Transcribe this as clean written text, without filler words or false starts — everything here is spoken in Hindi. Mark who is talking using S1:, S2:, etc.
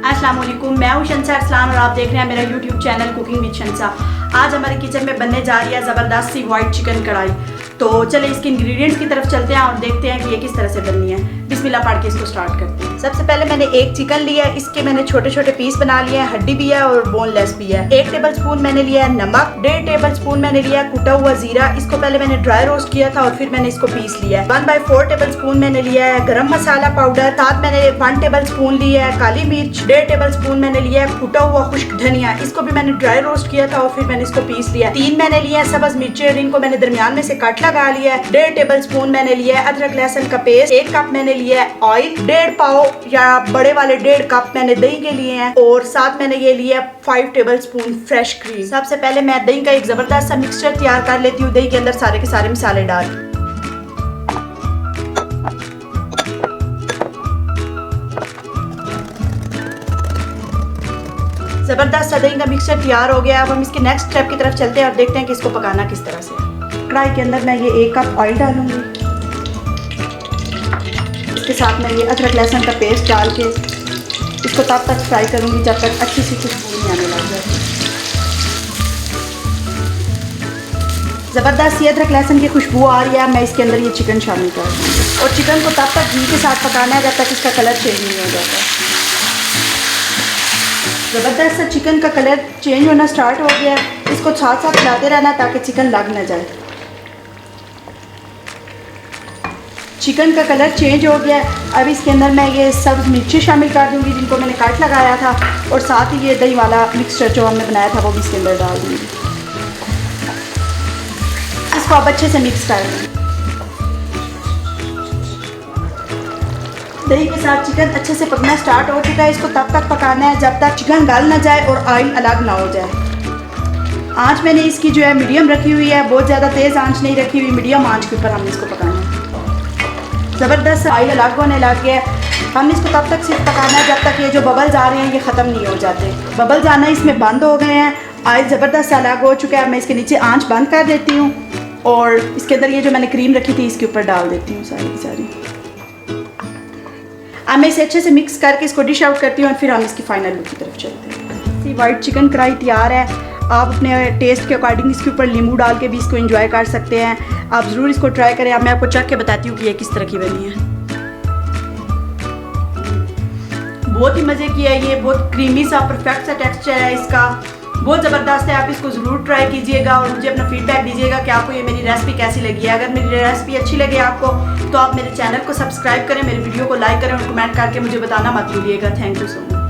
S1: अस्सलाम वालेकुम, मैं हूं शंसा अरसलान और आप देख रहे हैं मेरा यूट्यूब चैनल कुकिंग विद शंसा। आज हमारे किचन में बनने जा रही है ज़बरदस्त सी वाइट चिकन कढ़ाई। तो चले इसके इंग्रेडिएंट्स की तरफ चलते हैं और देखते हैं कि ये किस तरह से बननी है। बिस्मिल्लाह पढ़ के इसको स्टार्ट करते हैं। सबसे पहले मैंने एक चिकन लिया है, इसके मैंने छोटे छोटे पीस बना लिए हैं, हड्डी भी है और बोनलेस भी है। 1 टेबलस्पून मैंने लिया है नमक, 1.5 टेबलस्पून मैंने लिया है कुटा हुआ जीरा, इसको पहले मैंने ड्राई रोस्ट किया था और फिर मैंने इसको पीस लिया है। 1/4 टेबलस्पून मैंने लिया है गरम मसाला पाउडर, साथ मैंने 1 टेबलस्पून लिया है काली मिर्च, 1.5 टेबलस्पून मैंने लिया है कुटा हुआ खुश्क धनिया, इसको भी मैंने ड्राई रोस्ट किया था और फिर मैंने इसको पीस लिया। 3 मैंने लिया है सब्ज मिर्ची और इनको मैंने दरमियान में से कट लगा लिया है। 1.5 टेबलस्पून मैंने लिया है अदरक लहसुन का पेस्ट, 1 कप मैंने लिया है ऑयल, 1.5 पाव या बड़े वाले 1.5 कप मैंने दही के लिए हैं और साथ मैंने ये लिया 5 टेबलस्पून फ्रेश क्रीम। सबसे पहले मैं दही का एक जबरदस्त सा मिक्सचर तैयार कर लेती हूँ। दही के अंदर सारे के सारे मसाले डाल, जबरदस्त सा दही का मिक्सचर तैयार हो गया। अब हम इसके नेक्स्ट स्टेप की तरफ चलते हैं और देखते हैं कि इसको पकाना किस तरह से। कढ़ाई के अंदर मैं ये 1 कप ऑयल डालूंगी, इसके साथ मैं ये अदरक लहसुन का पेस्ट डाल के इसको तब तक फ्राई करूंगी जब तक अच्छी सी खुशबू नहीं आने लग जाए। ज़बरदस्त सी अदरक लहसुन की खुशबू आ रही है, मैं इसके अंदर ये चिकन शामिल कर दूँगी और चिकन को तब तक घी के साथ पकाना है जब तक इसका कलर चेंज नहीं हो जाता। ज़बरदस्त सा चिकन का कलर चेंज होना स्टार्ट हो गया, इसको साथ साथ हिलाते रहना ताकि चिकन लग ना जाए। चिकन का कलर चेंज हो गया। अब इसके अंदर मैं ये सब्ज़ मिर्ची शामिल कर दूंगी जिनको मैंने काट लगाया था और साथ ही ये दही वाला मिक्सचर जो हमने बनाया था वो भी इसके अंदर डाल दूंगी। इसको आप अच्छे से मिक्स कर दें। दही के साथ चिकन अच्छे से पकना स्टार्ट हो चुका है। इसको तब तक पकाना है जब तक चिकन गल ना जाए और ऑयल अलग ना हो जाए। आँच मैंने इसकी जो है मीडियम रखी हुई है, बहुत ज़्यादा तेज़ आँच नहीं रखी हुई, मीडियम आँच के ऊपर हमने इसको पकाना है। ज़बरदस्त ऑयल अलग होने लग गया है। हम इसको तब तक सिर्फ पकाना है जब तक ये जो बबल्स आ रहे हैं ये ख़त्म नहीं हो जाते। बबल्स आना इसमें बंद हो गए हैं, ऑयल ज़बरदस्त अलग हो चुका है। मैं इसके नीचे आंच बंद कर देती हूँ और इसके अंदर ये जो मैंने क्रीम रखी थी इसके ऊपर डाल देती हूँ सारी की सारी। अब मैं इसे अच्छे से मिक्स करके इसको डिश आउट करती हूँ और फिर हम इसकी फाइनल लुक की तरफ चलते हैं। वाइट चिकन कढ़ाई तैयार है। आप अपने टेस्ट के अकॉर्डिंग इसके ऊपर नींबू डाल के भी इसको एंजॉय कर सकते हैं। आप ज़रूर इसको ट्राई करें। अब मैं आपको चख के बताती हूँ कि ये किस तरह की बनी है। बहुत ही मज़े की है ये, बहुत क्रीमी सा परफेक्ट सा टेक्सचर है इसका, बहुत ज़बरदस्त है। आप इसको ज़रूर ट्राई कीजिएगा और मुझे अपना फीडबैक दीजिएगा कि आपको ये मेरी रेसिपी कैसी लगी है। अगर मेरी रेसिपी अच्छी लगे आपको तो आप मेरे चैनल को सब्सक्राइब करें, मेरे वीडियो को लाइक करें और कमेंट करके मुझे बताना मत भूलिएगा। Thank you so much.